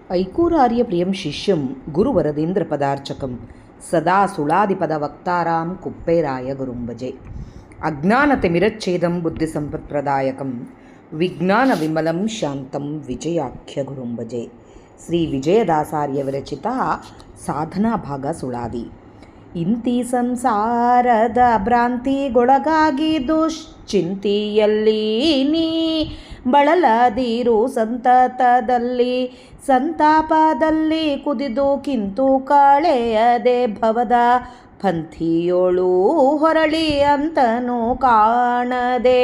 ಐಕೂರಾರ್ಯಪ್ರಿಯಂ ಶಿಷ್ಯಂ ಗುರುವರದೇಂದ್ರಪದಾರ್ಚಕಂ ಸದಾ ಸುಳಾದಿಪದವಕ್ತಾರಾಂ ಕುಪ್ಪೇರಾಯ ಗುರುಂಭಜೆ. ಅಜ್ಞಾನತಿಮಿರಚ್ಛೇದಂ ಬುದ್ಧಿಸಂಪತ್ಪ್ರದಾಯಕಂ ವಿಜ್ಞಾನ ವಿಮಲಂ ಶಾಂತಂ ವಿಜಯಾಖ್ಯ ಗುರುಂಭಜೆ. ಶ್ರೀ ವಿಜಯದಾಸಾರ್ಯ ವಿರಚಿತ ಸಾಧನಾ ಭಾಗ ಸುಳಾದಿ. ಇಂತಿ ಸಂಸಾರದ ಭ್ರಾಂತಿಗೊಳಗಾಗಿ ದುಶ್ಚಿಂತಿಯಲ್ಲಿ ನೀ ಬಳಲದಿರು, ಸಂತತದಲ್ಲಿ ಸಂತಾಪದಲ್ಲಿ ಕುದಿದು ಕಿಂತು ಕಳೆಯದೆ ಭವದ ಪಂಥಿಯೋಳು ಹೊರಳಿ ಅಂತನು ಕಾಣದೆ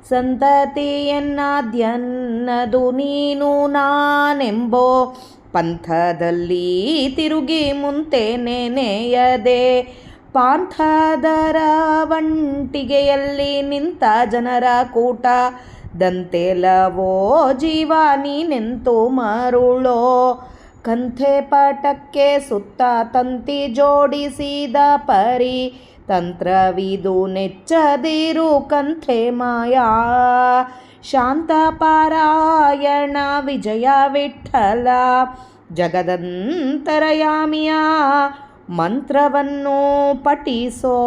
ಸಂತತಿಯನ್ನಾದ್ಯನ್ನದು ನೀನು ನಾನೆಂಬೋ ಪಂಥದಲ್ಲಿ ತಿರುಗಿ ಮುಂತೆ ನೆನೆಯದೆ ಪಾಂಥದರ ವಂಟಿಗೆಯಲ್ಲಿ ನಿಂತ ಜನರ ಕೂಟ ದಂತೆಲವೋ ಜೀವ ನೀನೆಂತು ಮರುಳೋ ಕಂಥೆ ಪಟಕ್ಕೆ ಸುತ್ತ ತಂತಿ ಜೋಡಿಸಿದ ಪರಿ ತಂತ್ರವಿದು ನೆಚ್ಚದಿರು ಕಂಥೆ ಮಾಯಾ ಶಾಂತಪಾರಾಯಣ ವಿಜಯ ವಿಠಲ ಜಗದಂತರಯಾಮಿಯ ಮಂತ್ರವನ್ನು ಪಠಿಸೋ.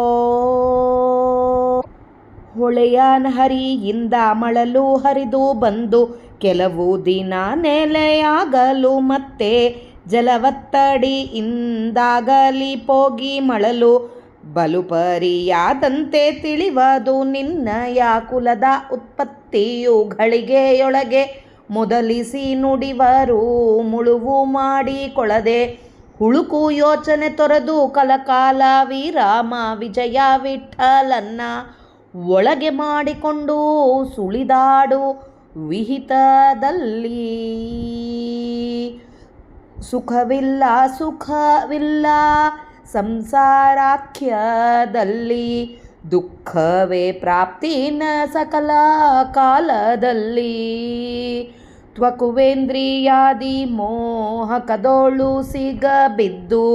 ಹೊಳೆಯ ಹರಿಯಿಂದ ಮಳಲು ಹರಿದು ಬಂದು ಕೆಲವು ದಿನ ನೆಲೆಯಾಗಲು ಮತ್ತೆ ಜಲವತ್ತಡಿಯಿಂದಾಗಲಿ ಪೋಗಿ ಮಳಲು ಬಲುಪರಿಯಾದಂತೆ ತಿಳಿವದು ನಿನ್ನಯ ಕುಲದ ಉತ್ಪತ್ತಿಯು ಗಳಿಗೆಯೊಳಗೆ ಮೊದಲಿಸಿ ನುಡಿವರು ಮುಳುವು ಮಾಡಿಕೊಳ್ಳದೆ ಹುಳುಕು ಯೋಚನೆ ತೊರೆದು ಕಲಕಾಲ ವಿರಾಮ ವಿಜಯ ವಿಠಲನ್ನ ಒಳಗೆ ಮಾಡಿಕೊಂಡು ಸುಳಿದಾಡು ವಿಹಿತದಲ್ಲಿ ಸುಖವಿಲ್ಲ ಸಂಸಾರಾಖ್ಯದಲ್ಲಿ ದುಃಖವೇ ಪ್ರಾಪ್ತಿನ ಸಕಲ ಕಾಲದಲ್ಲಿ ತ್ವಕುವೇಂದ್ರಿಯಾದಿ ಮೋಹಕದೋಳು ಸಿಗಬಿದ್ದು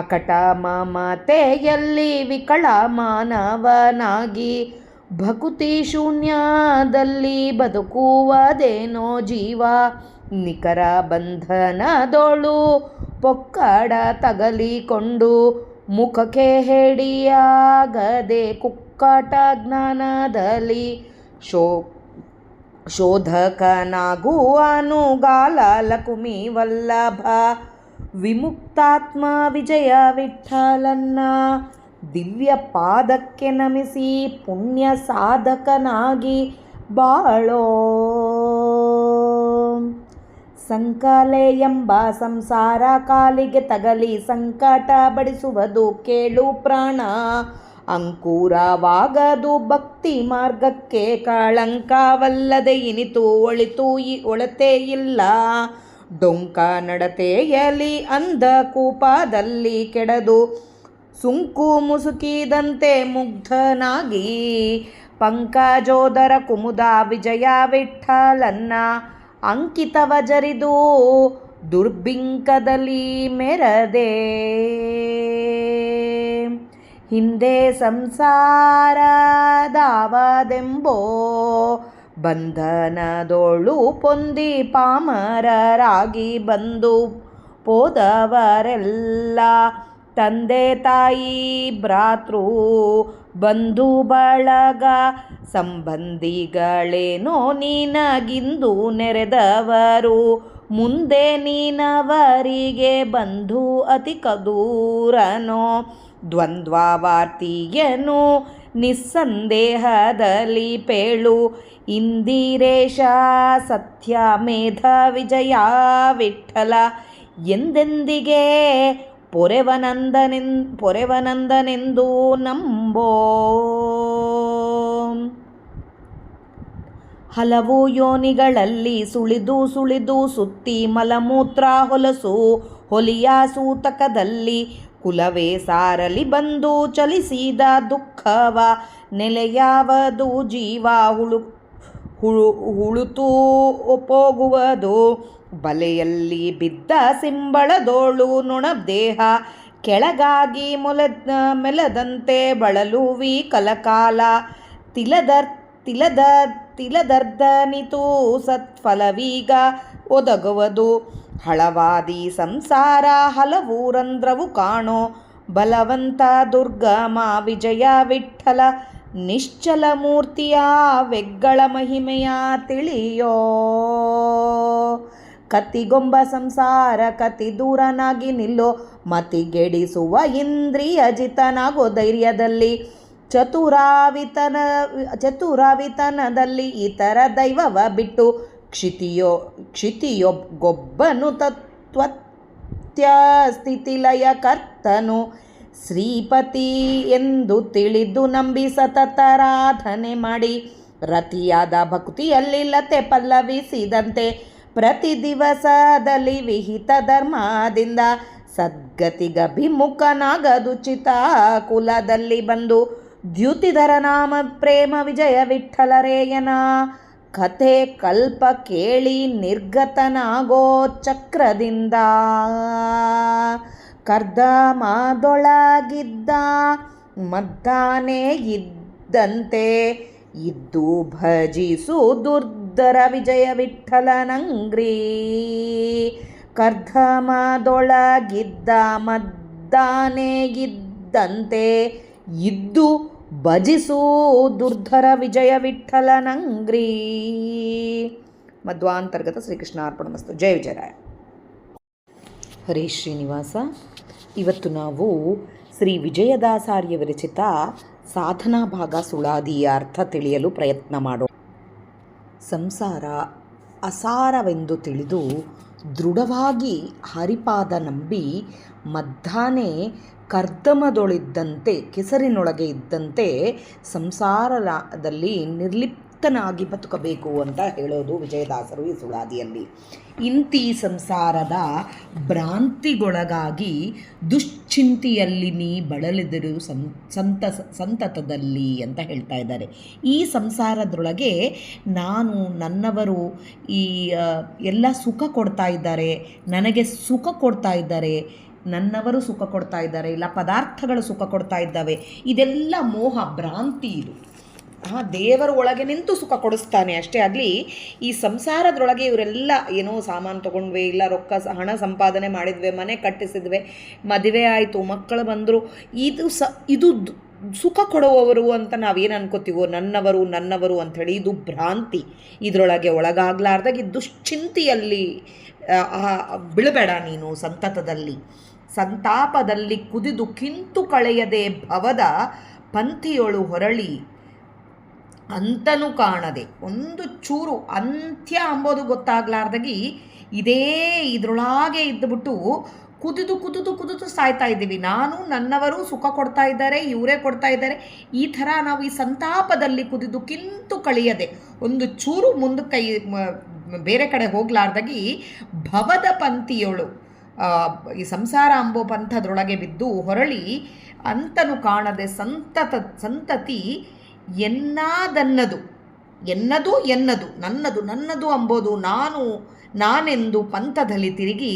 ಅಕಟ ಮಮತೆಯಲ್ಲಿ ವಿಕಳ ಮಾನವನಾಗಿ ಭಕುತಿ ಶೂನ್ಯದಲ್ಲಿ ಬದುಕುವುದೇನೋ ಜೀವ ನಿಖರ ಬಂಧನದೋಳು ಪೊಕ್ಕಡ ತಗಲಿಕೊಂಡು ಮುಖಕ್ಕೆ ಹೇಡಿಯಾಗದೆ ಕುಕ್ಕಟ ಜ್ಞಾನದಲ್ಲಿ ಶೋಧಕನಾಗುವನು ಗಾಲ ಲಕುಮಿ ವಲ್ಲಭ ವಿಮುಕ್ತಾತ್ಮ ವಿಜಯ ವಿಠಲನ್ನ ದಿವ್ಯ ಪಾದಕ್ಕೆ ನಮಿಸಿ ಪುಣ್ಯ ಸಾಧಕನಾಗಿ ಬಾಳೋ. ಸಂಕಲೆ ಎಂಬ ಸಂಸಾರ ಕಾಲಿಗೆ ತಗಲಿ ಸಂಕಟ ಬಡಿಸುವುದು ಕೇಳು ಪ್ರಾಣ. ಅಂಕುರವಾಗದು ಭಕ್ತಿ ಮಾರ್ಗಕ್ಕೆ ಕಳಂಕವಲ್ಲದೆ ಇನಿತು ಒಳಿತು ಒಳತೆ ಇಲ್ಲ. ಡೊಂಕ ನಡತೆಯಲಿ ಅಂಧ ಕೂಪದಲ್ಲಿ ಕೆಡದು ಸುಂಕು ಮುಸುಕಿದಂತೆ ಮುಗ್ಧನಾಗಿ ಪಂಕಜೋದರ ಕುಮುದ ವಿಜಯ ವಿಠಲನ್ನ ಅಂಕಿತವ ಜರಿದು ದುರ್ಬಿಂಕದಲ್ಲಿ ಮೆರದೆ ಹಿಂದೆ ಸಂಸಾರದಾವದೆಂಬೋ ಬಂಧನದೋಳು ಪೊಂದಿ ಪಾಮರರಾಗಿ ಬಂದು ಪೋದವರೆಲ್ಲ ತಂದೆ ತಾಯಿ ಭ್ರಾತೃ ಬಂಧು ಬಳಗ ಸಂಬಂಧಿಗಳೇನೋ ನೀನಗಿಂದು ನೆರೆದವರು ಮುಂದೆ ನೀನವರಿಗೆ ಬಂಧು ಅತಿ ಕದೂರನೋ ದ್ವಂದ್ವವಾರ್ತಿಯನು ನಿಸ್ಸಂದೇಹದಲ್ಲಿ ಪೇಳು ಇಂದಿರೇಶ ಸತ್ಯಮೇಧ ವಿಜಯ ವಿಠಲ ಎಂದೆಂದಿಗೆ ಪೊರೆವನಂದನೆಂದು ನಂಬೋ. ಹಲವು ಯೋನಿಗಳಲ್ಲಿ ಸುಳಿದು ಸುತ್ತಿ ಮಲಮೂತ್ರ ಹೊಲಸು ಹೊಲಿಯ ಸೂತಕದಲ್ಲಿ ಕುಲವೇ ಸಾರಲಿ ಬಂದು ಚಲಿಸಿದ ದುಃಖವ ನೆಲೆಯಾವದು ಜೀವ ಹುಳುತು ಒಪ್ಪೋಗುವುದು ಬಲೆಯಲ್ಲಿ ಬಿದ್ದ ಸಿಂಬಳದೋಳು ನೊಣದೇಹ ಕೆಳಗಾಗಿ ಮೆಲದಂತೆ ಬಳಲುವಿ ಕಲಕಾಲ ತಿಲದ ತಿಲದರ್ಧನಿತು ಸತ್ಫಲವೀಗ ಒದಗುವುದು. ಹಳವಾದಿ ಸಂಸಾರ ಹಲವು ರಂಧ್ರವು ಕಾಣೋ, ಬಲವಂತ ದುರ್ಗಮ ವಿಜಯ ವಿಠ್ಠಲ ನಿಶ್ಚಲ ಮೂರ್ತಿಯ ವೆಗ್ಗಳ ಮಹಿಮೆಯ ತಿಳಿಯೋ. ಕತ್ತಿಗೊಂಬ ಸಂಸಾರ ಕತಿ ದೂರನಾಗಿ ನಿಲ್ಲೋ, ಮತಿಗೆಡಿಸುವ ಇಂದ್ರಿಯ ಜಿತನಾಗೋ ಧೈರ್ಯದಲ್ಲಿ. ಚತುರಾವಿತನದಲ್ಲಿ ಇತರ ದೈವವ ಬಿಟ್ಟು ಕ್ಷಿತಿಯೊಬ್ಬನು ತತ್ವತ್ಯ ಸ್ಥಿತಿಲಯ ಕರ್ತನು. ಶ್ರೀಪತಿ ಎಂದು ತಿಳಿದು ನಂಬಿ ಸತತರಾಧನೆ ಮಾಡಿ, ರತಿಯಾದ ಭಕ್ತಿಯಲ್ಲಿ ಲತೆ ಪಲ್ಲವಿಸಿದಂತೆ ಪ್ರತಿ ದಿವಸದಲ್ಲಿ ವಿಹಿತ ಧರ್ಮದಿಂದ ಸದ್ಗತಿಗಭಿಮುಖನಾಗದುಚಿತ ಕುಲದಲ್ಲಿ ಬಂದು ದ್ಯುತಿಧರ ನಾಮ ಪ್ರೇಮ ವಿಜಯ ವಿಠ್ಠಲರೇಯನ ಕಥೆ ಕಲ್ಪ ಕೇಳಿ ನಿರ್ಗತನಾಗೋ ಚಕ್ರದಿಂದ. ಕರ್ದಮದೊಳಗಿದ್ದ ಮದ್ದಾನೆ ಇದ್ದಂತೆ ಇದ್ದು ಭಜಿಸು ದುರ್ಧರ ವಿಜಯ ವಿಠ್ಠಲನಂಗ್ರಿ. ಕರ್ದಮದೊಳಗಿದ್ದ ಮದ್ದಾನೆ ಇದ್ದಂತೆ ಇದ್ದು ಭಜಿಸು ದುರ್ಧರ ವಿಜಯ ವಿಠ್ಠಲನಂಗ್ರಿ. ಮಧ್ವಾಂತರ್ಗತ ಶ್ರೀಕೃಷ್ಣಾರ್ಪಣಮಸ್ತು. ಜಯ ವಿಜಯರಾಯ. ಹರೇ ಶ್ರೀನಿವಾಸ. ಇವತ್ತು ನಾವು ಶ್ರೀ ವಿಜಯದಾಸಾರ್ಯ ವಿರಚಿತ ಸಾಧನಾ ಭಾಗ ಸುಳಾದಿಯ ಅರ್ಥ ತಿಳಿಯಲು ಪ್ರಯತ್ನ ಮಾಡೋಣ. ಸಂಸಾರ ಅಸಾರವೆಂದು ತಿಳಿದು ದೃಢವಾಗಿ ಹರಿಪಾದ ನಂಬಿ ಮದ್ದಾನೆ ಕರ್ದಮದೊಳಿದ್ದಂತೆ ಕೆಸರಿನೊಳಗೆ ಇದ್ದಂತೆ ಸಂಸಾರದಲ್ಲಿ ನಿರ್ಲಿಪ್ತನಾಗಿ ಬದುಕಬೇಕು ಅಂತ ಹೇಳೋದು ವಿಜಯದಾಸರು ಈ ಸುಳಾದಿಯಲ್ಲಿ. ಇಂತಿ ಸಂಸಾರದ ಭ್ರಾಂತಿಗೊಳಗಾಗಿ ದುಶ್ಚಿಂತೆಯಲ್ಲಿ ನೀ ಬಳಲಿದರು ಸಂತತದಲ್ಲಿ ಅಂತ ಹೇಳ್ತಾ ಇದ್ದಾರೆ. ಈ ಸಂಸಾರದೊಳಗೆ ನಾನು ನನ್ನವರು ಈ ಎಲ್ಲ ಸುಖ ಕೊಡ್ತಾ ಇದ್ದಾರೆ, ನನಗೆ ಸುಖ ಕೊಡ್ತಾ ಇದ್ದಾರೆ, ನನ್ನವರು ಸುಖ ಕೊಡ್ತಾ ಇದ್ದಾರೆ, ಇಲ್ಲ ಪದಾರ್ಥಗಳು ಸುಖ ಕೊಡ್ತಾ ಇದ್ದಾವೆ, ಇದೆಲ್ಲ ಮೋಹ ಭ್ರಾಂತಿ. ಇದು ದೇವರ ಒಳಗೆ ನಿಂತು ಸುಖ ಕೊಡಿಸ್ತಾನೆ ಅಷ್ಟೇ ಆಗಲಿ. ಈ ಸಂಸಾರದೊಳಗೆ ಇವರೆಲ್ಲ ಏನೋ ಸಾಮಾನು ತೊಗೊಂಡ್ವೆ, ಇಲ್ಲ ಹಣ ಸಂಪಾದನೆ ಮಾಡಿದ್ವಿ, ಮನೆ ಕಟ್ಟಿಸಿದ್ವಿ, ಮದುವೆ ಆಯಿತು, ಮಕ್ಕಳು ಬಂದರು, ಇದು ಸುಖ ಕೊಡುವವರು ಅಂತ ನಾವೇನು ಅನ್ಕೋತೀವೋ, ನನ್ನವರು ಅಂಥೇಳಿ ಇದು ಭ್ರಾಂತಿ. ಇದರೊಳಗೆ ಒಳಗಾಗಲಾರ್ದಾಗ ಈ ದುಶ್ಚಿಂತೆಯಲ್ಲಿ ಬೀಳಬೇಡ ನೀನು. ಸಂತತದಲ್ಲಿ ಸಂತಾಪದಲ್ಲಿ ಕುದಿದು ಕಿಂತು ಕಳೆಯದೆ ಭವದ ಪಂಥಿಯೊಳು ಹೊರಳಿ ಅಂತನೂ ಕಾಣದೆ, ಒಂದು ಚೂರು ಅಂತ್ಯ ಅಂಬೋದು ಗೊತ್ತಾಗ್ಲಾರ್ದಾಗಿ ಇದರೊಳಗೆ ಇದ್ದುಬಿಟ್ಟು ಕುದಿದು ಸಾಯ್ತಾ ಇದ್ದೀವಿ. ನಾನು ನನ್ನವರು ಸುಖ ಕೊಡ್ತಾ ಇದ್ದಾರೆ, ಇವರೇ ಕೊಡ್ತಾ ಇದ್ದಾರೆ, ಈ ಥರ ನಾವು ಈ ಸಂತಾಪದಲ್ಲಿ ಕುದಿದು ಕಿಂತು ಕಳೆಯದೆ ಒಂದು ಚೂರು ಮುಂದಕ್ಕೆ ಬೇರೆ ಕಡೆ ಹೋಗ್ಲಾರ್ದಾಗಿ ಭವದ ಪಂಥಿಯೊಳು ಈ ಸಂಸಾರ ಅಂಬೋ ಪಂಥದ್ರೊಳಗೆ ಬಿದ್ದು ಹೊರಳಿ ಅಂತನು ಕಾಣದೆ ಸಂತತಿ ಎನ್ನದು ನನ್ನದು ಅಂಬೋದು ನಾನೆಂದು ಪಂಥದಲ್ಲಿ ತಿರುಗಿ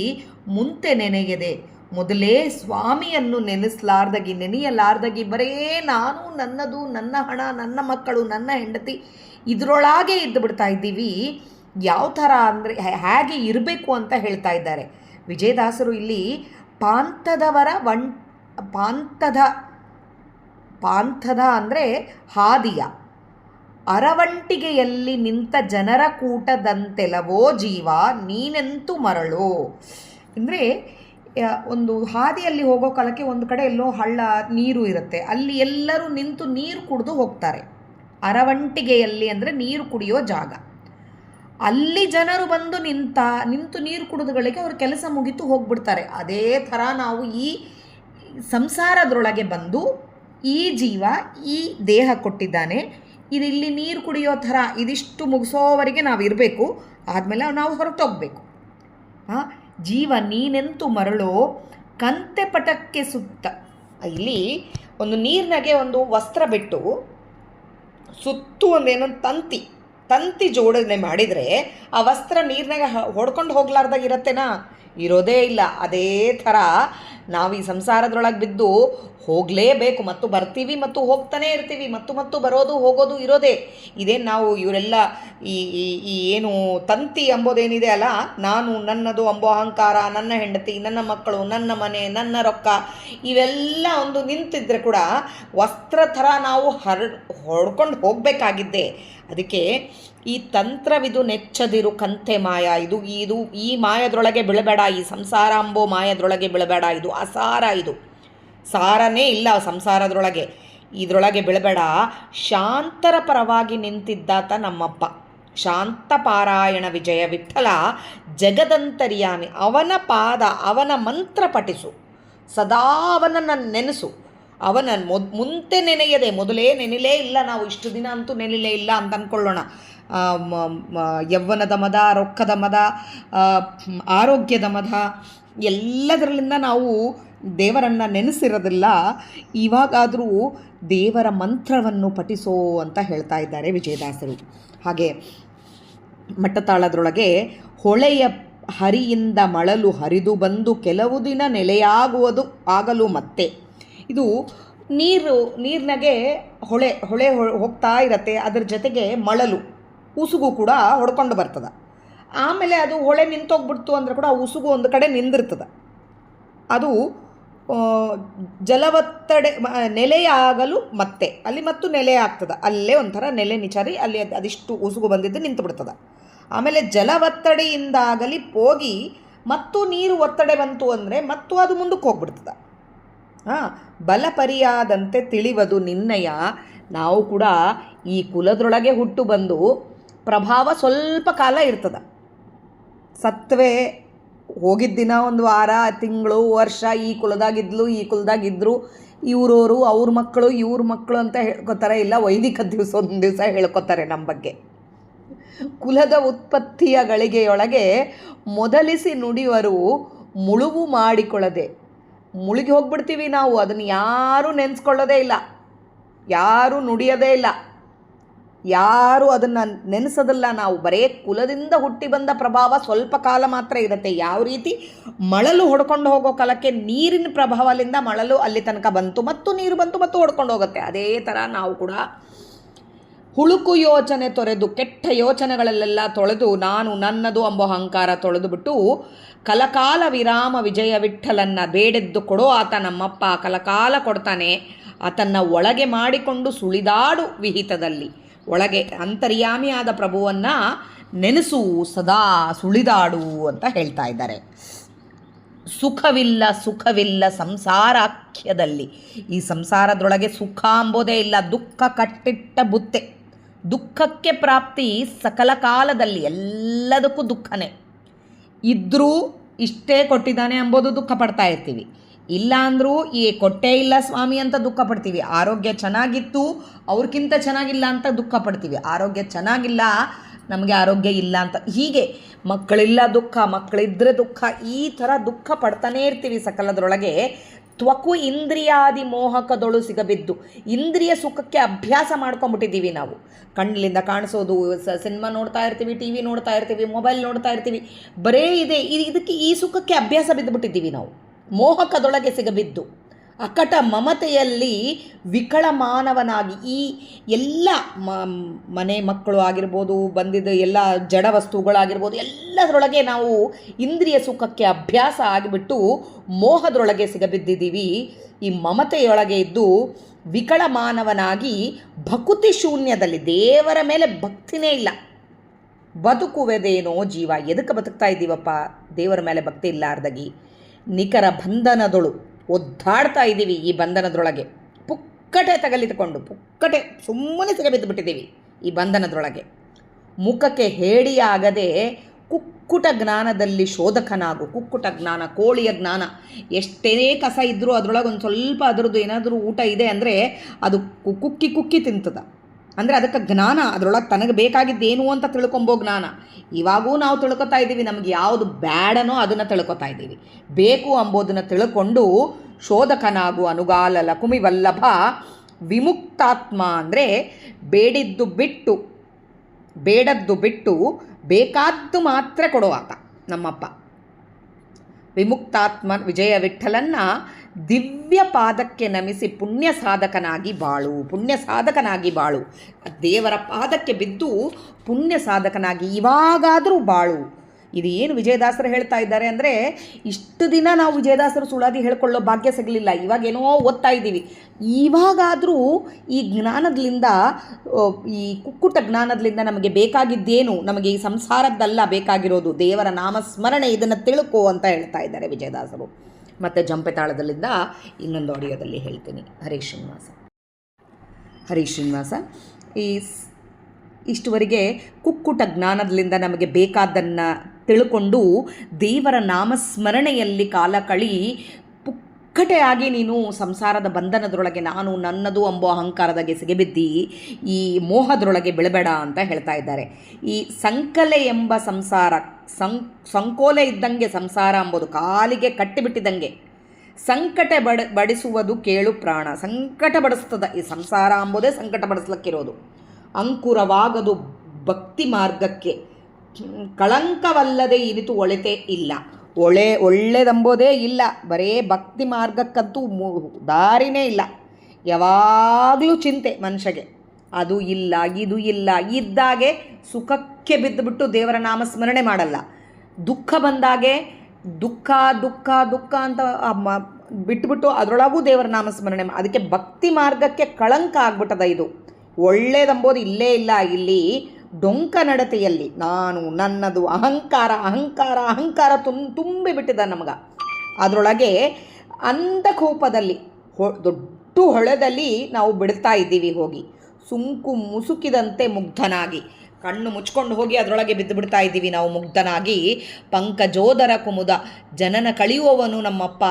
ಮುಂತೆ ನೆನೆಯದೆ ಮೊದಲೇ ಸ್ವಾಮಿಯನ್ನು ನೆನೆಯಲಾರ್ದಗಿ ಬರೇ ನಾನು ನನ್ನದು, ನನ್ನ ಹಣ, ನನ್ನ ಮಕ್ಕಳು, ನನ್ನ ಹೆಂಡತಿ ಇದರೊಳಗೆ ಇದ್ದು ಬಿಡ್ತಾ ಇದ್ದೀವಿ. ಯಾವ ಥರ ಅಂದರೆ ಹೇಗೆ ಇರಬೇಕು ಅಂತ ಹೇಳ್ತಾ ಇದ್ದಾರೆ ವಿಜಯದಾಸರು ಇಲ್ಲಿ. ಪಾಂಥದ ಅಂದರೆ ಹಾದಿಯ ಅರವಂಟಿಗೆಯಲ್ಲಿ ನಿಂತ ಜನರ ಕೂಟದಂತೆಲವೋ ಜೀವ ನೀನೆಂತು ಮರಳು. ಅಂದರೆ ಒಂದು ಹಾದಿಯಲ್ಲಿ ಹೋಗೋ ಕಾಲಕ್ಕೆ ಒಂದು ಕಡೆ ಎಲ್ಲೋ ಹಳ್ಳ ನೀರು ಇರುತ್ತೆ, ಅಲ್ಲಿ ಎಲ್ಲರೂ ನಿಂತು ನೀರು ಕುಡಿದು ಹೋಗ್ತಾರೆ. ಅರವಂಟಿಗೆಯಲ್ಲಿ ಅಂದರೆ ನೀರು ಕುಡಿಯೋ ಜಾಗ. ಅಲ್ಲಿ ಜನರು ಬಂದು ನಿಂತು ನೀರು ಕುಡಿದುಗಳಿಗೆ ಅವ್ರ ಕೆಲಸ ಮುಗಿತು ಹೋಗ್ಬಿಡ್ತಾರೆ. ಅದೇ ಥರ ನಾವು ಈ ಸಂಸಾರದೊಳಗೆ ಬಂದು ಈ ಜೀವ ಈ ದೇಹ ಕೊಟ್ಟಿದ್ದಾನೆ, ಇಲ್ಲಿ ನೀರು ಕುಡಿಯೋ ಥರ ಇದಿಷ್ಟು ಮುಗಿಸೋವರೆಗೆ ನಾವು ಇರಬೇಕು, ಆದಮೇಲೆ ನಾವು ಹೊರಟೋಗ್ಬೇಕು. ಜೀವ ನೀನೆಂತು ಮರಳೋ ಕಂತೆ ಪಟಕ್ಕೆ ಸುತ್ತ. ಇಲ್ಲಿ ಒಂದು ನೀರಿನಾಗೆ ಒಂದು ವಸ್ತ್ರ ಬಿಟ್ಟು ಸುತ್ತು ಒಂದೇನೋ ತಂತಿ ಜೋಡಣೆ ಮಾಡಿದರೆ ಆ ವಸ್ತ್ರ ನೀರಿನಾಗ ಹೊಡ್ಕೊಂಡು ಹೋಗ್ಲಾರ್ದಾಗ ಇರತ್ತೇನಾ? ಇರೋದೇ ಇಲ್ಲ. ಅದೇ ಥರ ನಾವು ಈ ಸಂಸಾರದೊಳಗೆ ಬಿದ್ದು ಹೋಗಲೇಬೇಕು, ಮತ್ತು ಬರ್ತೀವಿ ಮತ್ತು ಹೋಗ್ತಾನೇ ಇರ್ತೀವಿ, ಮತ್ತು ಬರೋದು ಹೋಗೋದು ಇರೋದೇ. ಇದೇನು ನಾವು ಇವರೆಲ್ಲ ಈ ಈ ಏನು ತಂತಿ ಎಂಬುದೇನಿದೆ ಅಲ್ಲ, ನಾನು ನನ್ನದು ಅಂಬೋ ಅಹಂಕಾರ, ನನ್ನ ಹೆಂಡತಿ, ನನ್ನ ಮಕ್ಕಳು, ನನ್ನ ಮನೆ, ನನ್ನ ರೊಕ್ಕ, ಇವೆಲ್ಲ ಒಂದು ನಿಂತಿದ್ರೆ ಕೂಡ ವಸ್ತ್ರ ಥರ ನಾವು ಹೊಡ್ಕೊಂಡು ಹೋಗಬೇಕಾಗಿದ್ದೆ. ಅದಕ್ಕೆ ಈ ತಂತ್ರವಿದು ನೆಚ್ಚದಿರು ಕಂತೆ ಮಾಯ, ಇದು ಈ ಮಾಯದೊಳಗೆ ಬೀಳಬೇಡ, ಈ ಸಂಸಾರ ಅಂಬೋ ಮಾಯದೊಳಗೆ ಬೀಳಬೇಡ, ಇದು ಅಸಾರ, ಇದು ಸಾರನೇ ಇಲ್ಲ ಸಂಸಾರದೊಳಗೆ, ಇದರೊಳಗೆ ಬೀಳಬೇಡ. ಶಾಂತರ ಪರವಾಗಿ ನಿಂತಿದ್ದಾತ ನಮ್ಮಪ್ಪ, ಶಾಂತಪಾರಾಯಣ ವಿಜಯ ವಿಠಲ ಜಗದಂತರ್ಯಾಮಿ, ಅವನ ಪಾದ, ಅವನ ಮಂತ್ರ ಪಠಿಸು, ಸದಾ ಅವನನ್ನು ನೆನೆಸು. ಅವನ ಮುಂತೆ ನೆನೆಯದೆ, ಮೊದಲೇ ನೆನೆಲೇ ಇಲ್ಲ ನಾವು, ಇಷ್ಟು ದಿನ ಅಂತೂ ನೆನೆಲೇ ಇಲ್ಲ ಅಂತ ಅಂದ್ಕೊಳ್ಳೋಣ. ಯೌವನದ ಮದ, ರೊಕ್ಕದ ಮದ, ಆರೋಗ್ಯದ ಮದ, ಎಲ್ಲದರಲ್ಲಿಂದ ನಾವು ದೇವರನ್ನು ನೆನೆಸಿರೋದಿಲ್ಲ. ಇವಾಗಾದರೂ ದೇವರ ಮಂತ್ರವನ್ನು ಪಠಿಸೋ ಅಂತ ಹೇಳ್ತಾ ಇದ್ದಾರೆ ವಿಜಯದಾಸರು. ಹಾಗೆ ಮಟ್ಟತಾಳದೊಳಗೆ ಹೊಳೆಯ ಹರಿಯಿಂದ ಮಳಲು ಹರಿದು ಬಂದು ಕೆಲವು ದಿನ ನೆಲೆಯಾಗುವುದು ಆಗಲು ಮತ್ತೆ. ಇದು ನೀರಿನಾಗೆ ಹೊಳೆ ಹೋಗ್ತಾ ಇರತ್ತೆ, ಅದ್ರ ಜೊತೆಗೆ ಮಳಲು ಉಸುಗು ಕೂಡ ಹೊಡ್ಕೊಂಡು ಬರ್ತದೆ. ಆಮೇಲೆ ಅದು ಹೊಳೆ ನಿಂತೋಗ್ಬಿಡ್ತು ಅಂದರೆ ಕೂಡ ಆ ಉಸುಗು ಒಂದು ಕಡೆ ನಿಂದಿರ್ತದೆ. ಅದು ಜಲವತ್ತಡೆ ನೆಲೆಯಾಗಲು ಮತ್ತೆ ಅಲ್ಲಿ ಮತ್ತು ನೆಲೆ ಆಗ್ತದೆ, ಅಲ್ಲೇ ಒಂಥರ ನೆಲೆ ನಿಚಾರಿ ಅಲ್ಲಿ ಅದಿಷ್ಟು ಉಸುಗು ಬಂದಿದ್ದು ನಿಂತು ಬಿಡ್ತದೆ. ಆಮೇಲೆ ಜಲವತ್ತಡೆಯಿಂದಾಗಲಿ ಹೋಗಿ ಮತ್ತು ನೀರು ಒತ್ತಡೆ ಬಂತು ಅಂದರೆ ಮತ್ತು ಅದು ಮುಂದಕ್ಕೆ ಹೋಗ್ಬಿಡ್ತದೆ. ಬಲಪರಿಯಾದಂತೆ ತಿಳಿವದು ನಿನ್ನಯ. ನಾವು ಕೂಡ ಈ ಕುಲದೊಳಗೆ ಹುಟ್ಟು ಬಂದು ಪ್ರಭಾವ ಸ್ವಲ್ಪ ಕಾಲ ಇರ್ತದೆ. ಸತ್ವೇ ಹೋಗಿದ್ದ ದಿನ ಒಂದು ವಾರ, ತಿಂಗಳು, ವರ್ಷ, ಈ ಕುಲದಾಗಿದ್ದರು, ಇವರವರು ಅವ್ರ ಮಕ್ಕಳು ಇವ್ರ ಮಕ್ಕಳು ಅಂತ ಹೇಳ್ಕೊತಾರೆ. ಇಲ್ಲ, ವೈದಿಕ ಒಂದು ದಿವಸ ಹೇಳ್ಕೊತಾರೆ ನಮ್ಮ ಬಗ್ಗೆ. ಕುಲದ ಉತ್ಪತ್ತಿಯ ಗಳಿಗೆಯೊಳಗೆ ಮೊದಲಿಸಿ ನುಡಿವರು ಮುಳುವು ಮಾಡಿಕೊಳ್ಳದೆ. ಮುಳುಗಿ ಹೋಗ್ಬಿಡ್ತೀವಿ ನಾವು, ಅದನ್ನು ಯಾರೂ ನೆನೆಸ್ಕೊಳ್ಳೋದೇ ಇಲ್ಲ, ಯಾರೂ ನುಡಿಯೋದೇ ಇಲ್ಲ, ಯಾರೂ ಅದನ್ನು ನೆನೆಸೋದಿಲ್ಲ. ನಾವು ಬರೇ ಕುಲದಿಂದ ಹುಟ್ಟಿ ಬಂದ ಪ್ರಭಾವ ಸ್ವಲ್ಪ ಕಾಲ ಮಾತ್ರ ಇರುತ್ತೆ. ಯಾವ ರೀತಿ ಮಳಲು ಹೊಡ್ಕೊಂಡು ಹೋಗೋ ಕಾಲಕ್ಕೆ ನೀರಿನ ಪ್ರಭಾವದಿಂದ ಮಳಲು ಅಲ್ಲಿ ತನಕ ಬಂತು, ಮತ್ತು ನೀರು ಬಂತು ಮತ್ತು ಹೊಡ್ಕೊಂಡು ಹೋಗುತ್ತೆ. ಅದೇ ಥರ ನಾವು ಕೂಡ ಹುಳುಕು ಯೋಚನೆ ತೊರೆದು, ಕೆಟ್ಟ ಯೋಚನೆಗಳಲ್ಲೆಲ್ಲ ತೊಳೆದು, ನಾನು ನನ್ನದು ಎಂಬ ಅಹಂಕಾರ ತೊಳೆದು ಬಿಟ್ಟು, ಕಲಕಾಲ ವಿರಾಮ ವಿಜಯ ವಿಠಲನ್ನ ಬೇಡೆದ್ದು ಕೊಡೋ ಆತ ನಮ್ಮಪ್ಪ ಕಲಕಾಲ ಕೊಡ್ತಾನೆ. ಆತನ್ನು ಒಳಗೆ ಮಾಡಿಕೊಂಡು ಸುಳಿದಾಡು ವಿಹಿತದಲ್ಲಿ, ಒಳಗೆ ಅಂತರ್ಯಾಮಿಯಾದ ಪ್ರಭುವನ್ನು ನೆನೆಸು, ಸದಾ ಸುಳಿದಾಡು ಅಂತ ಹೇಳ್ತಾ ಇದ್ದಾರೆ. ಸುಖವಿಲ್ಲ ಸಂಸಾರಾಖ್ಯದಲ್ಲಿ. ಈ ಸಂಸಾರದೊಳಗೆ ಸುಖ ಅಂಬೋದೇ ಇಲ್ಲ, ದುಃಖ ಕಟ್ಟಿಟ್ಟ ಬುತ್ತೆ. ದುಃಖಕ್ಕೆ ಪ್ರಾಪ್ತಿ ಸಕಲ ಕಾಲದಲ್ಲಿ, ಎಲ್ಲದಕ್ಕೂ ದುಃಖನೇ. ಇದ್ದರೂ ಇಷ್ಟೇ ಕೊಟ್ಟಿದ್ದಾನೆ ಎಂಬುದು ದುಃಖ ಪಡ್ತಾ ಇರ್ತೀವಿ. ಇಲ್ಲ ಅಂದರೂ ಈ ಕೊಟ್ಟೇ ಇಲ್ಲ ಸ್ವಾಮಿ ಅಂತ ದುಃಖ ಪಡ್ತೀವಿ. ಆರೋಗ್ಯ ಚೆನ್ನಾಗಿತ್ತು, ಅವ್ರಿಗಿಂತ ಚೆನ್ನಾಗಿಲ್ಲ ಅಂತ ದುಃಖ ಪಡ್ತೀವಿ. ಆರೋಗ್ಯ ಚೆನ್ನಾಗಿಲ್ಲ, ನಮಗೆ ಆರೋಗ್ಯ ಇಲ್ಲ ಅಂತ. ಹೀಗೆ ಮಕ್ಕಳಿಲ್ಲ ದುಃಖ, ಮಕ್ಕಳಿದ್ದರೆ ದುಃಖ, ಈ ಥರ ದುಃಖ ಪಡ್ತಾನೇ ಇರ್ತೀವಿ ಸಕಲದರೊಳಗೆ. ತ್ವಕು ಇಂದ್ರಿಯಾದಿ ಮೋಹಕದೊಳು ಸಿಗಬಿದ್ದು, ಇಂದ್ರಿಯ ಸುಖಕ್ಕೆ ಅಭ್ಯಾಸ ಮಾಡ್ಕೊಂಬಿಟ್ಟಿದ್ದೀವಿ ನಾವು. ಕಣ್ಣಿಂದ ಕಾಣಿಸೋದು, ಸಿನಿಮಾ ನೋಡ್ತಾ ಇರ್ತೀವಿ, ಟಿ ವಿ ನೋಡ್ತಾ ಇರ್ತೀವಿ, ಮೊಬೈಲ್ ನೋಡ್ತಾ ಇರ್ತೀವಿ, ಬರೇ ಇದಕ್ಕೆ ಈ ಸುಖಕ್ಕೆ ಅಭ್ಯಾಸ ಬಿದ್ದುಬಿಟ್ಟಿದ್ದೀವಿ ನಾವು, ಮೋಹಕದೊಳಗೆ ಸಿಗಬಿದ್ದು. ಅಕಟ ಮಮತೆಯಲ್ಲಿ ವಿಕಳ ಮಾನವನಾಗಿ ಈ ಎಲ್ಲ ಮನೆ ಮಕ್ಕಳು ಆಗಿರ್ಬೋದು, ಬಂದಿದ್ದ ಎಲ್ಲ ಜಡ ವಸ್ತುಗಳಾಗಿರ್ಬೋದು, ಎಲ್ಲದರೊಳಗೆ ನಾವು ಇಂದ್ರಿಯ ಸುಖಕ್ಕೆ ಅಭ್ಯಾಸ ಆಗಿಬಿಟ್ಟು ಮೋಹದೊಳಗೆ ಸಿಗಬಿದ್ದಿದ್ದೀವಿ. ಈ ಮಮತೆಯೊಳಗೆ ಇದ್ದು ವಿಕಳ ಮಾನವನಾಗಿ ಭಕುತಿ ಶೂನ್ಯದಲ್ಲಿ, ದೇವರ ಮೇಲೆ ಭಕ್ತಿನೇ ಇಲ್ಲ. ಬದುಕುವೆದೇನೋ ಜೀವ, ಎದಕ್ಕೆ ಬದುಕ್ತಾ ಇದ್ದೀವಪ್ಪ ದೇವರ ಮೇಲೆ ಭಕ್ತಿ ಇಲ್ಲಾರ್ದಾಗಿ. ನಿಖರ ಬಂಧನದೊಳು ಒದ್ದಾಡ್ತಾ ಇದ್ದೀವಿ. ಈ ಬಂಧನದೊಳಗೆ ಪುಕ್ಕಟೆ ತಗಲಿತುಕೊಂಡು, ಪುಕ್ಕಟೆ ಸುಮ್ಮನೆ ಸಿಗಬಿದ್ದುಬಿಟ್ಟಿದ್ದೀವಿ ಈ ಬಂಧನದೊಳಗೆ. ಮುಖಕ್ಕೆ ಹೇಡಿಯಾಗದೆ ಕುಕ್ಕುಟ ಜ್ಞಾನದಲ್ಲಿ ಶೋಧಕನಾಗು. ಕುಕ್ಕುಟ ಜ್ಞಾನ, ಕೋಳಿಯ ಜ್ಞಾನ. ಎಷ್ಟೇ ಕಸ ಇದ್ದರೂ ಅದರೊಳಗೆ ಒಂದು ಸ್ವಲ್ಪ ಅದರದ್ದು ಏನಾದರೂ ಊಟ ಇದೆ ಅಂದರೆ ಅದು ಕುಕ್ಕಿ ತಿಂತದ. ಅಂದರೆ ಅದಕ್ಕೆ ಜ್ಞಾನ, ಅದರೊಳಗೆ ತನಗೆ ಬೇಕಾಗಿದ್ದೇನು ಅಂತ ತಿಳ್ಕೊಂಬೋ ಜ್ಞಾನ. ಇವಾಗೂ ನಾವು ತಿಳ್ಕೊತಾ ಇದ್ದೀವಿ, ನಮಗೆ ಯಾವುದು ಬ್ಯಾಡನೋ ಅದನ್ನು ತಿಳ್ಕೊತಾ ಇದ್ದೀವಿ. ಬೇಕು ಅಂಬೋದನ್ನು ತಿಳ್ಕೊಂಡು ಶೋಧಕನಾಗು ಅನುಗಾಲ ಲಕುಮಿ ವಲ್ಲಭ ವಿಮುಕ್ತಾತ್ಮ. ಅಂದರೆ ಬೇಡದ್ದು ಬಿಟ್ಟು ಬೇಕಾದ್ದು ಮಾತ್ರ ಕೊಡುವಾತ ನಮ್ಮಪ್ಪ. ವಿಮುಕ್ತಾತ್ಮ ವಿಜಯ ವಿಠಲನ್ನ ದಿವ್ಯ ಪಾದಕ್ಕೆ ನಮಿಸಿ ಪುಣ್ಯ ಸಾಧಕನಾಗಿ ಬಾಳು. ದೇವರ ಪಾದಕ್ಕೆ ಬಿದ್ದು ಪುಣ್ಯ ಸಾಧಕನಾಗಿ ಇವಾಗಾದರೂ ಬಾಳು. ಇದು ಏನು ವಿಜಯದಾಸರು ಹೇಳ್ತಾ ಇದ್ದಾರೆ ಅಂದರೆ, ಇಷ್ಟು ದಿನ ನಾವು ವಿಜಯದಾಸರು ಸುಳಾದಿ ಹೇಳ್ಕೊಳ್ಳೋ ಭಾಗ್ಯ ಸಿಗಲಿಲ್ಲ, ಇವಾಗೇನೋ ಓದ್ತಾ ಇದ್ದೀವಿ. ಇವಾಗಾದರೂ ಈ ಜ್ಞಾನದಿಂದ, ಈ ಕುಕ್ಕುಟ ಜ್ಞಾನದಿಂದ ನಮಗೆ ಬೇಕಾಗಿದ್ದೇನು? ನಮಗೆ ಈ ಸಂಸಾರದ್ದಲ್ಲ ಬೇಕಾಗಿರೋದು, ದೇವರ ನಾಮಸ್ಮರಣೆ, ಇದನ್ನು ತಿಳ್ಕೋ ಅಂತ ಹೇಳ್ತಾ ಇದ್ದಾರೆ ವಿಜಯದಾಸರು. ಮತ್ತು ಜಂಪೆ ತಾಳದಲ್ಲಿಂದ ಇನ್ನೊಂದು ಆಡಿಯೋದಲ್ಲಿ ಹೇಳ್ತೀನಿ. ಹರಿ ಶ್ರೀನಿವಾಸ ಇಷ್ಟುವರೆಗೆ ಕುಕ್ಕುಟ ಜ್ಞಾನದಿಂದ ನಮಗೆ ಬೇಕಾದ್ದನ್ನು ತಿಳ್ಕೊಂಡು ದೇವರ ನಾಮಸ್ಮರಣೆಯಲ್ಲಿ ಕಾಲ ಕಳಿ ಪುಕ್ಕಟೆಯಾಗಿ ನೀನು ಸಂಸಾರದ ಬಂಧನದೊಳಗೆ ನಾನು ನನ್ನದು ಎಂಬೋ ಅಹಂಕಾರದಾಗೆ ಸಿಗಬಿದ್ದಿ ಈ ಮೋಹದೊಳಗೆ ಬೀಳಬೇಡ ಅಂತ ಹೇಳ್ತಾ ಇದ್ದಾರೆ. ಈ ಸಂಕಲೆ ಎಂಬ ಸಂಸಾರ, ಸಂಕೋಲೆ ಇದ್ದಂಗೆ ಸಂಸಾರ ಎಂಬುದು, ಕಾಲಿಗೆ ಕಟ್ಟಿಬಿಟ್ಟಿದ್ದಂಗೆ. ಸಂಕಟ ಬಡಿಸುವುದು ಕೇಳು ಪ್ರಾಣ, ಸಂಕಟ ಬಡಿಸ್ತದ ಈ ಸಂಸಾರ ಎಂಬುದೇ ಸಂಕಟ ಬಡಿಸ್ಲಿಕ್ಕಿರೋದು. ಅಂಕುರವಾಗದು ಭಕ್ತಿ ಮಾರ್ಗಕ್ಕೆ, ಕಳಂಕವಲ್ಲದೆ ಇನಿತು ಒಳಿತೇ ಇಲ್ಲ, ಒಳ್ಳೆಯದಂಬೋದೇ ಇಲ್ಲ. ಬರೇ ಭಕ್ತಿ ಮಾರ್ಗಕ್ಕಂತೂ ದಾರಿನೇ ಇಲ್ಲ. ಯಾವಾಗಲೂ ಚಿಂತೆ ಮನುಷ್ಯಗೆ, ಅದು ಇಲ್ಲ ಇದು ಇಲ್ಲ. ಇದ್ದಾಗೆ ಸುಖಕ್ಕೆ ಬಿದ್ದುಬಿಟ್ಟು ದೇವರ ನಾಮಸ್ಮರಣೆ ಮಾಡಲ್ಲ. ದುಃಖ ಬಂದಾಗೆ ದುಃಖ ದುಃಖ ದುಃಖ ಅಂತ ಬಿಟ್ಬಿಟ್ಟು ಅದರೊಳಗೂ ದೇವರ ನಾಮಸ್ಮರಣೆ. ಅದಕ್ಕೆ ಭಕ್ತಿ ಮಾರ್ಗಕ್ಕೆ ಕಳಂಕ ಆಗ್ಬಿಟ್ಟದ ಇದು. ಒಳ್ಳೆಯದಂಬೋದು ಇಲ್ಲೇ ಇಲ್ಲ. ಇಲ್ಲಿ ಡೊಂಕ ನಡತೆಯಲ್ಲಿ ನಾನು ನನ್ನದು ಅಹಂಕಾರ ಅಹಂಕಾರ ಅಹಂಕಾರ ತುಂಬಿಬಿಟ್ಟಿದ ನಮಗೆ. ಅದರೊಳಗೆ ಅಂಧಕೋಪದಲ್ಲಿ ದೊಡ್ಡ ಹೊಳೆದಲ್ಲಿ ನಾವು ಬಿಡ್ತಾ ಇದ್ದೀವಿ ಹೋಗಿ, ಸುಂಕು ಮುಸುಕಿದಂತೆ ಮುಗ್ಧನಾಗಿ, ಕಣ್ಣು ಮುಚ್ಕೊಂಡು ಹೋಗಿ ಅದರೊಳಗೆ ಬಿದ್ದು ಬಿಡ್ತಾ ಇದ್ದೀವಿ ನಾವು ಮುಗ್ಧನಾಗಿ. ಪಂಕಜೋದರ ಕುಮುದ ಜನನ ಕಳೆಯುವವನು ನಮ್ಮಪ್ಪ,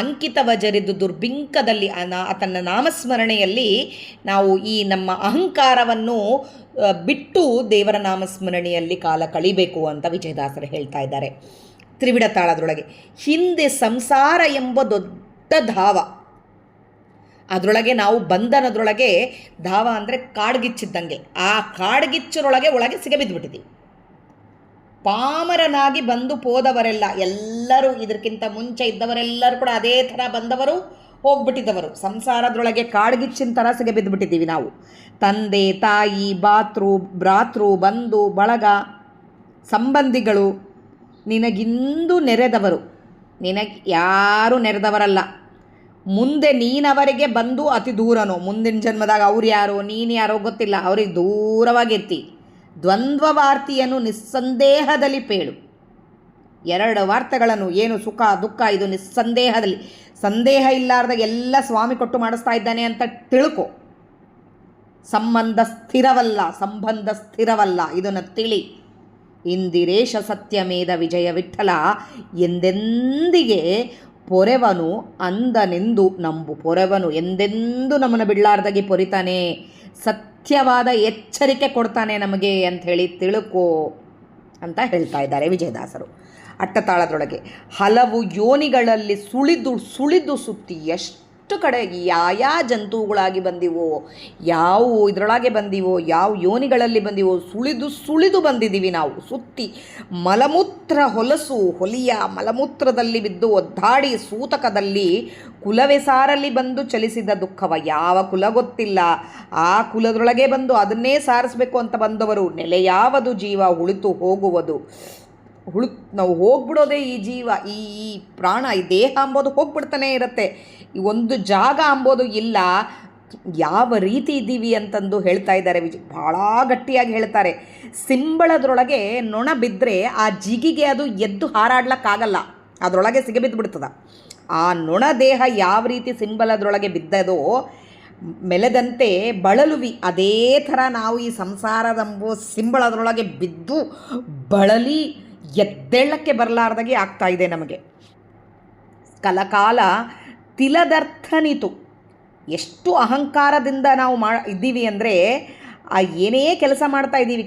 ಅಂಕಿತವ ಜರಿದು ದುರ್ಬಿಂಕದಲ್ಲಿ ಆತನ ನಾಮಸ್ಮರಣೆಯಲ್ಲಿ ನಾವು ಈ ನಮ್ಮ ಅಹಂಕಾರವನ್ನು ಬಿಟ್ಟು ದೇವರ ನಾಮಸ್ಮರಣೆಯಲ್ಲಿ ಕಾಲ ಕಳಿಬೇಕು ಅಂತ ವಿಜಯದಾಸರು ಹೇಳ್ತಾ ಇದ್ದಾರೆ. ತ್ರಿವಿಡ ತಾಳದೊಳಗೆ ಹಿಂದೆ ಸಂಸಾರ ಎಂಬ ದೊಡ್ಡ ಧಾವ, ಅದರೊಳಗೆ ನಾವು ಬಂಧನದೊಳಗೆ, ಧಾವ ಅಂದರೆ ಕಾಡ್ಗಿಚ್ಚಿದ್ದಂಗೆ, ಆ ಕಾಡ್ಗಿಚ್ಚರೊಳಗೆ ಒಳಗೆ ಸಿಗಬಿದ್ದುಬಿಟ್ಟಿದ್ದೀವಿ. ಪಾಮರನಾಗಿ ಬಂದು ಹೋದವರೆಲ್ಲ, ಎಲ್ಲರೂ ಇದಕ್ಕಿಂತ ಮುಂಚೆ ಇದ್ದವರೆಲ್ಲರೂ ಕೂಡ ಅದೇ ಥರ ಬಂದವರು ಹೋಗ್ಬಿಟ್ಟಿದ್ದವರು. ಸಂಸಾರದೊಳಗೆ ಕಾಡ್ಗಿಚ್ಚಿನ ಥರ ಸಿಗಬಿದ್ದುಬಿಟ್ಟಿದ್ದೀವಿ ನಾವು. ತಂದೆ ತಾಯಿ ಭ್ರಾತೃ ಬಂಧು ಬಳಗ ಸಂಬಂಧಿಗಳು ನಿನಗಿಂದು ನೆರೆದವರು, ನಿನಗೆ ಯಾರೂ ನೆರೆದವರಲ್ಲ. ಮುಂದೆ ನೀನವರಿಗೆ ಬಂದು ಅತಿ ದೂರನೋ, ಮುಂದಿನ ಜನ್ಮದಾಗ ಅವ್ರು ಯಾರೋ ನೀನು ಯಾರೋ ಗೊತ್ತಿಲ್ಲ, ಅವ್ರಿಗೆ ದೂರವಾಗಿರ್ತಿ. ದ್ವಂದ್ವವಾರ್ತಿಯನ್ನು ನಿಸ್ಸಂದೇಹದಲ್ಲಿ ಪೇಳು. ಎರಡು ವಾರ್ತೆಗಳನ್ನು, ಏನು ಸುಖ ದುಃಖ, ಇದು ನಿಸ್ಸಂದೇಹದಲ್ಲಿ, ಸಂದೇಹ ಇಲ್ಲಾರ್ದಾಗ ಎಲ್ಲ ಸ್ವಾಮಿ ಕೊಟ್ಟು ಮಾಡಿಸ್ತಾ ಇದ್ದಾನೆ ಅಂತ ತಿಳ್ಕೊ. ಸಂಬಂಧ ಸ್ಥಿರವಲ್ಲ, ಇದನ್ನು ತಿಳಿ. ಇಂದಿರೇಶ ಸತ್ಯಮೇಧ ವಿಜಯ ವಿಠಲ ಎಂದೆಂದಿಗೆ ಪೊರೆವನು ಅಂದನೆಂದು ನಂಬು. ಪೊರೆವನು ಎಂದೆಂದು ನಮ್ಮನ್ನು ಬಿಡಲಾರ್ದಾಗಿ ಪೊರಿತಾನೆ, ಸತ್ಯವಾದ ಎಚ್ಚರಿಕೆ ಕೊಡ್ತಾನೆ ನಮಗೆ ಅಂಥೇಳಿ ತಿಳ್ಕೋ ಅಂತ ಹೇಳ್ತಾ ಇದ್ದಾರೆ ವಿಜಯದಾಸರು. ಅಟ್ಟತಾಳದೊಳಗೆ ಹಲವು ಯೋನಿಗಳಲ್ಲಿ ಸುಳಿದು ಸುತ್ತಿ ಎಷ್ಟು ಕಡೆ ಯಾವ ಜಂತುಗಳಾಗಿ ಬಂದಿವೋ, ಯಾವ ಇದರೊಳಗೆ ಬಂದಿವೋ, ಯಾವ ಯೋನಿಗಳಲ್ಲಿ ಬಂದಿವೋ, ಸುಳಿದು ಬಂದಿದ್ದೀವಿ ನಾವು ಸುತ್ತಿ. ಮಲಮೂತ್ರ ಹೊಲಿಯ ಮಲಮೂತ್ರದಲ್ಲಿ ಬಿದ್ದು ಒದ್ದಾಡಿ ಸೂತಕದಲ್ಲಿ ಕುಲವೆಸಾರಲ್ಲಿ ಬಂದು ಚಲಿಸಿದ ದುಃಖವ. ಯಾವ ಕುಲ ಗೊತ್ತಿಲ್ಲ, ಆ ಕುಲದೊಳಗೆ ಬಂದು ಅದನ್ನೇ ಸಾರಿಸಬೇಕು ಅಂತ ಬಂದವರು. ನೆಲೆ ಯಾವುದು ಜೀವ ಉಳಿತು ಹೋಗುವುದು, ನಾವು ಹೋಗ್ಬಿಡೋದೇ ಈ ಜೀವ, ಈ ಪ್ರಾಣ, ಈ ದೇಹ ಅಂಬೋದು ಹೋಗ್ಬಿಡ್ತಾನೆ ಇರುತ್ತೆ. ಈ ಒಂದು ಜಾಗ ಅಂಬೋದು ಇಲ್ಲ. ಯಾವ ರೀತಿ ಇದ್ದೀವಿ ಅಂತಂದು ಹೇಳ್ತಾ ಇದ್ದಾರೆ ಭಾಳ ಗಟ್ಟಿಯಾಗಿ ಹೇಳ್ತಾರೆ. ಸಿಂಬಳದ್ರೊಳಗೆ ನೊಣ ಬಿದ್ದರೆ ಆ ಜಿಗಿಗೆ ಅದು ಎದ್ದು ಹಾರಾಡ್ಲಿಕ್ಕಾಗಲ್ಲ, ಅದರೊಳಗೆ ಸಿಗಬಿದ್ದುಬಿಡ್ತದ. ಆ ನೊಣ ದೇಹ ಯಾವ ರೀತಿ ಸಿಂಬಳದ್ರೊಳಗೆ ಬಿದ್ದದೋ ಮೆಲೆದಂತೆ ಬಳಲುವಿ, ಅದೇ ಥರ ನಾವು ಈ ಸಂಸಾರದಂಬೋ ಸಿಂಬಳದ್ರೊಳಗೆ ಬಿದ್ದು ಬಳಲಿ ಎದ್ದೇಳಕ್ಕೆ ಬರಲಾರ್ದಾಗೆ ಆಗ್ತಾ ಇದೆ ನಮಗೆ. ಕಲಕಾಲ ತಿಲದರ್ಥನಿತು. ಎಷ್ಟು ಅಹಂಕಾರದಿಂದ ನಾವು ಇದ್ದೀವಿ ಅಂದರೆ, ಆ ಏನೇ ಕೆಲಸ ಮಾಡ್ತಾ ಇದ್ದೀವಿ,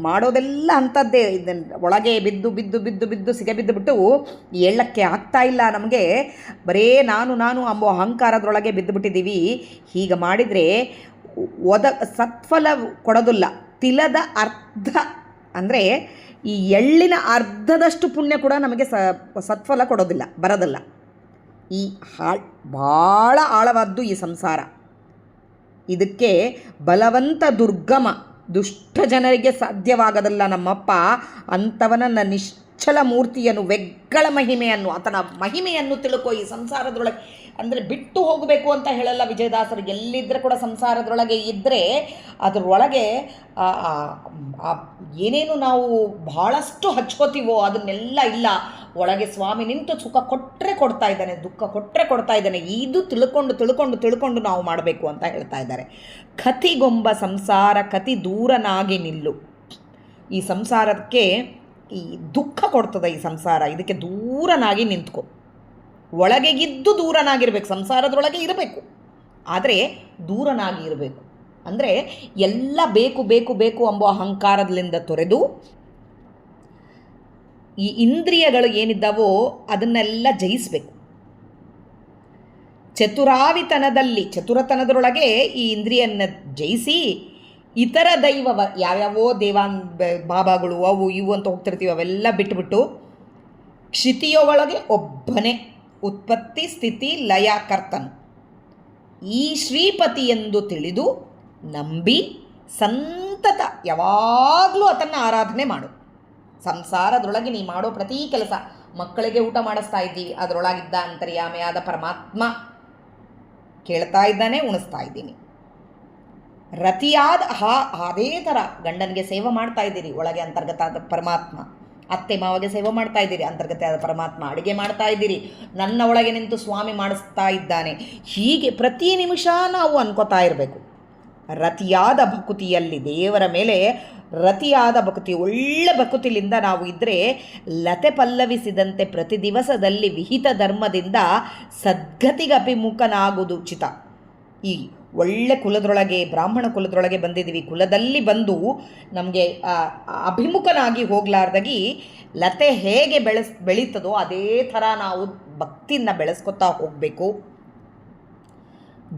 ಮಾಡೋದೆಲ್ಲ ಅಂಥದ್ದೇ. ಒಳಗೆ ಬಿದ್ದು ಸಿಗಬಿದ್ದುಬಿಟ್ಟು ಏಳಕ್ಕೆ ಆಗ್ತಾ ಇಲ್ಲ ನಮಗೆ. ಬರೇ ನಾನು ಅಂಬೋ ಅಹಂಕಾರದೊಳಗೆ ಬಿದ್ದುಬಿಟ್ಟಿದ್ದೀವಿ. ಹೀಗೆ ಮಾಡಿದರೆ ಸತ್ಫಲ ಕೊಡೋದಿಲ್ಲ. ತಿಲದ ಅರ್ಧ ಅಂದರೆ ಈ ಎಳ್ಳಿನ ಅರ್ಧದಷ್ಟು ಪುಣ್ಯ ಕೂಡ ನಮಗೆ ಸತ್ಫಲ ಬರೋದಿಲ್ಲ. ಈ ಭಾಳ ಆಳವಾದ್ದು ಈ ಸಂಸಾರ. ಇದಕ್ಕೆ ಬಲವಂತ ದುರ್ಗಮ ದುಷ್ಟ ಜನರಿಗೆ ಸಾಧ್ಯವಾಗದಲ್ಲ. ನಮ್ಮಪ್ಪ ಅಂಥವನನ್ನು ನಿಶ್ಚಲ ಮೂರ್ತಿಯನ್ನು, ವ್ಯಗ್ಗಳ ಮಹಿಮೆಯನ್ನು, ಆತನ ಮಹಿಮೆಯನ್ನು ತಿಳ್ಕೊ. ಈ ಸಂಸಾರದೊಳಗೆ ಅಂದರೆ ಬಿಟ್ಟು ಹೋಗಬೇಕು ಅಂತ ಹೇಳಲ್ಲ ವಿಜಯದಾಸರು. ಎಲ್ಲಿದ್ದರೆ ಕೂಡ ಸಂಸಾರದೊಳಗೆ ಇದ್ದರೆ ಅದರೊಳಗೆ ಏನೇನು ನಾವು ಬಹಳಷ್ಟು ಹಚ್ಕೋತೀವೋ ಅದನ್ನೆಲ್ಲ ಇಲ್ಲ. ಒಳಗೆ ಸ್ವಾಮಿ ನಿಂತು ಸುಖ ಕೊಟ್ಟರೆ ಕೊಡ್ತಾ ಇದ್ದಾನೆ, ದುಃಖ ಕೊಟ್ಟರೆ ಕೊಡ್ತಾ ಇದ್ದಾನೆ. ಇದು ತಿಳ್ಕೊಂಡು ನಾವು ಮಾಡಬೇಕು ಅಂತ ಹೇಳ್ತಾ ಇದ್ದಾರೆ. ಕತಿಗೊಂಬ ಸಂಸಾರ ಕತಿ ದೂರನಾಗಿ ನಿಲ್ಲು. ಈ ಸಂಸಾರಕ್ಕೆ ಈ ದುಃಖ ಕೊಡ್ತದೆ ಈ ಸಂಸಾರ. ಇದಕ್ಕೆ ದೂರನಾಗಿ ನಿಂತ್ಕೊ. ಒಳಗೆಗಿದ್ದು ದೂರನಾಗಿರಬೇಕು. ಸಂಸಾರದೊಳಗೆ ಇರಬೇಕು, ಆದರೆ ದೂರನಾಗಿ ಇರಬೇಕು. ಅಂದರೆ ಎಲ್ಲ ಬೇಕು ಬೇಕು ಬೇಕು ಎಂಬ ಅಹಂಕಾರದಿಂದ ತೊರೆದು ಈ ಇಂದ್ರಿಯಗಳು ಏನಿದ್ದಾವೋ ಅದನ್ನೆಲ್ಲ ಜಯಿಸಬೇಕು. ಚತುರತನದರೊಳಗೆ ಈ ಇಂದ್ರಿಯನ್ನ ಜಯಿಸಿ ಇತರ ದೈವವ ಯಾವ್ಯಾವೋ ಬಾಬಾಗಳು ಅವು ಇವು ಅಂತ ಹೋಗ್ತಿರ್ತೀವಿ, ಅವೆಲ್ಲ ಬಿಟ್ಟುಬಿಟ್ಟು ಕ್ಷಿತಿಯೊಳಗೆ ಒಬ್ಬನೇ ಉತ್ಪತ್ತಿ ಸ್ಥಿತಿ ಲಯ ಕರ್ತನು ಈ ಶ್ರೀಪತಿ ಎಂದು ತಿಳಿದು ನಂಬಿ ಸಂತತ ಯಾವಾಗಲೂ ಅದನ್ನು ಆರಾಧನೆ ಮಾಡು. ಸಂಸಾರದೊಳಗೆ ನೀ ಮಾಡೋ ಪ್ರತಿ ಕೆಲಸ, ಮಕ್ಕಳಿಗೆ ಊಟ ಮಾಡಿಸ್ತಾ ಇದ್ದೀವಿ, ಅದರೊಳಗಿದ್ದ ಅಂತರ್ಯಾಮಿಯಾದ ಪರಮಾತ್ಮ ಕೇಳ್ತಾ ಇದ್ದಾನೆ, ಉಣಿಸ್ತಾ ಇದ್ದೀನಿ. ರತಿಯಾದ ಅದೇ ಥರ ಗಂಡನಿಗೆ ಸೇವೆ ಮಾಡ್ತಾ ಇದ್ದೀರಿ, ಒಳಗೆ ಅಂತರ್ಗತ ಆದ ಪರಮಾತ್ಮ. ಅತ್ತೆ ಮಾವಗೆ ಸೇವೆ ಮಾಡ್ತಾ ಇದ್ದೀರಿ, ಅಂತರ್ಗತ ಆದ ಪರಮಾತ್ಮ. ಅಡುಗೆ ಮಾಡ್ತಾ ಇದ್ದೀರಿ, ನನ್ನ ಒಳಗೆ ನಿಂತು ಸ್ವಾಮಿ ಮಾಡಿಸ್ತಾ ಇದ್ದಾನೆ. ಹೀಗೆ ಪ್ರತಿ ನಿಮಿಷ ನಾವು ಅನ್ಕೋತಾ ಇರಬೇಕು. ರತಿಯಾದ ಭಕುತಿಯಲ್ಲಿ ದೇವರ ಮೇಲೆ ರತಿಯಾದ ಭಕುತಿ, ಒಳ್ಳೆ ಭಕುತಿಲಿಂದ ನಾವು ಇದ್ದರೆ ಲತೆ ಪಲ್ಲವಿಸಿದಂತೆ ಪ್ರತಿ ದಿವಸದಲ್ಲಿ ವಿಹಿತ ಧರ್ಮದಿಂದ ಸದ್ಗತಿಗೆ ಅಭಿಮುಖನಾಗುವುದು ಉಚಿತ. ಈ ಒಳ್ಳೆ ಕುಲದೊಳಗೆ, ಬ್ರಾಹ್ಮಣ ಕುಲದೊಳಗೆ ಬಂದಿದ್ದೀವಿ, ಕುಲದಲ್ಲಿ ಬಂದು ನಮಗೆ ಅಭಿಮುಖನಾಗಿ ಹೋಗಲಾರ್ದಾಗಿ ಲತೆ ಹೇಗೆ ಬೆಳೀತದೋ ಅದೇ ಥರ ನಾವು ಭಕ್ತಿಯನ್ನು ಬೆಳೆಸ್ಕೊತಾ ಹೋಗಬೇಕು.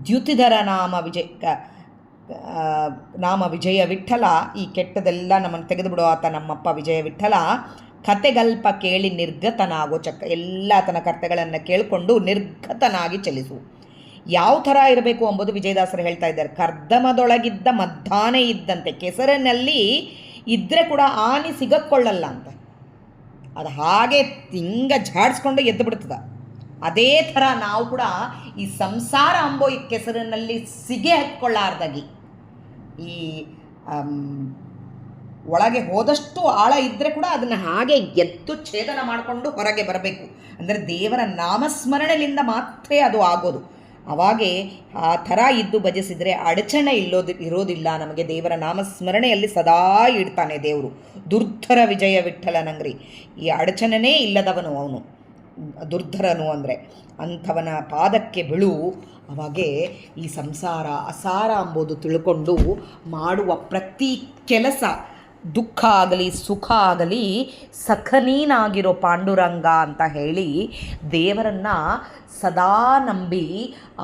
ದ್ಯುತಿಧರ ನಾಮ ವಿಜಯ ವಿಠಲ. ಈ ಕೆಟ್ಟದೆಲ್ಲ ನಮ್ಮನ್ನು ತೆಗೆದುಬಿಡೋ ಆತ ನಮ್ಮಪ್ಪ ವಿಜಯ ವಿಠಲ. ಕತೆಗಲ್ಪ ಕೇಳಿ ನಿರ್ಗತನಾಗೋ ಎಲ್ಲ ಆತನ ಕರ್ತೆಗಳನ್ನು ಕೇಳಿಕೊಂಡು ನಿರ್ಗತನಾಗಿ ಚಲಿಸು. ಯಾವ ಥರ ಇರಬೇಕು ಎಂಬುದು ವಿಜಯದಾಸರು ಹೇಳ್ತಾ ಇದ್ದಾರೆ. ಕರ್ದಮದೊಳಗಿದ್ದ ಮದ್ದಾನೆ ಇದ್ದಂತೆ, ಕೆಸರಿನಲ್ಲಿ ಇದ್ದರೆ ಕೂಡ ಆನೆ ಸಿಗಕ್ಕೊಳ್ಳಲ್ಲ ಅಂತ. ಅದು ಹಾಗೆ ಝಾಡಿಸ್ಕೊಂಡು ಎದ್ದು ಬಿಡ್ತದೆ. ಅದೇ ಥರ ನಾವು ಕೂಡ ಈ ಸಂಸಾರ ಅಂಬೋ ಈ ಕೆಸರಿನಲ್ಲಿ ಸಿಗೆ ಹತ್ಕೊಳ್ಳಾರ್ದಾಗಿ ಈ ಒಳಗೆ ಹೋದಷ್ಟು ಆಳ ಇದ್ದರೆ ಕೂಡ ಅದನ್ನು ಹಾಗೆ ಎದ್ದು ಛೇದನ ಮಾಡಿಕೊಂಡು ಹೊರಗೆ ಬರಬೇಕು. ಅಂದರೆ ದೇವರ ನಾಮಸ್ಮರಣೆಯಿಂದ ಮಾತ್ರ ಅದು ಆಗೋದು. ಅವಾಗೇ ಆ ಥರ ಇದ್ದು ಭಜಿಸಿದರೆ ಅಡಚಣೆ ಇರೋದಿಲ್ಲ. ನಮಗೆ ದೇವರ ನಾಮಸ್ಮರಣೆಯಲ್ಲಿ ಸದಾ ಇಡ್ತಾನೆ ದೇವರು. ದುರ್ಧರ ವಿಜಯ ವಿಠಲನಂಗ್ರಿ. ಈ ಅಡಚಣೆನೇ ಇಲ್ಲದವನು ಅವನು, ದುರ್ಧರನು ಅಂದರೆ ಅಂಥವನ ಪಾದಕ್ಕೆ ಬಿಳು. ಅವಾಗೇ ಈ ಸಂಸಾರ ಅಸಾರ ಎಂಬುದು ತಿಳ್ಕೊಂಡು ಮಾಡುವ ಪ್ರತಿ ಕೆಲಸ, ದುಃಖ ಆಗಲಿ ಸುಖ ಆಗಲಿ ಸಖನೀನಾಗಿರೋ ಪಾಂಡುರಂಗ ಅಂತ ಹೇಳಿ ದೇವರನ್ನು ಸದಾ ನಂಬಿ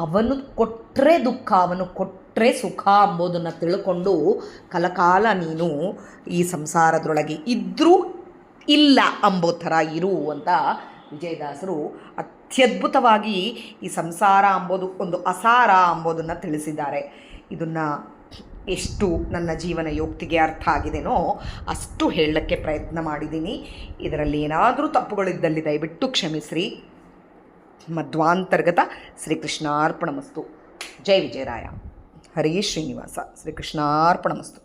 ಅವನು ಕೊಟ್ಟರೆ ದುಃಖ, ಅವನು ಕೊಟ್ಟರೆ ಸುಖ ಎಂಬುದನ್ನು ತಿಳ್ಕೊಂಡು ಕಲಕಾಲ ನೀನು ಈ ಸಂಸಾರದೊಳಗೆ ಇದ್ದರೂ ಇಲ್ಲ ಅಂಬೋ ಥರ ಇರು ಅಂತ ವಿಜಯದಾಸರು ಅತ್ಯದ್ಭುತವಾಗಿ ಈ ಸಂಸಾರ ಅಂಬೋದು ಒಂದು ಅಸಾರ ಅಂಬೋದನ್ನು ತಿಳಿಸಿದ್ದಾರೆ. ಇದನ್ನು ಎಷ್ಟು ನನ್ನ ಜೀವನ ಯೋಕ್ತಿಗೆ ಅರ್ಥ ಆಗಿದೆನೋ ಅಷ್ಟು ಹೇಳಕ್ಕೆ ಪ್ರಯತ್ನ ಮಾಡಿದ್ದೀನಿ. ಇದರಲ್ಲಿ ಏನಾದರೂ ತಪ್ಪುಗಳಿದ್ದಲ್ಲಿ ದಯವಿಟ್ಟು ಕ್ಷಮಿಸ್ರಿ. ಮಧ್ವಾಂತರ್ಗತ ಶ್ರೀಕೃಷ್ಣಾರ್ಪಣಮಸ್ತು. ಜೈ ವಿಜಯರಾಯ. ಹರೇ ಶ್ರೀನಿವಾಸ. ಶ್ರೀಕೃಷ್ಣಾರ್ಪಣಮಸ್ತು.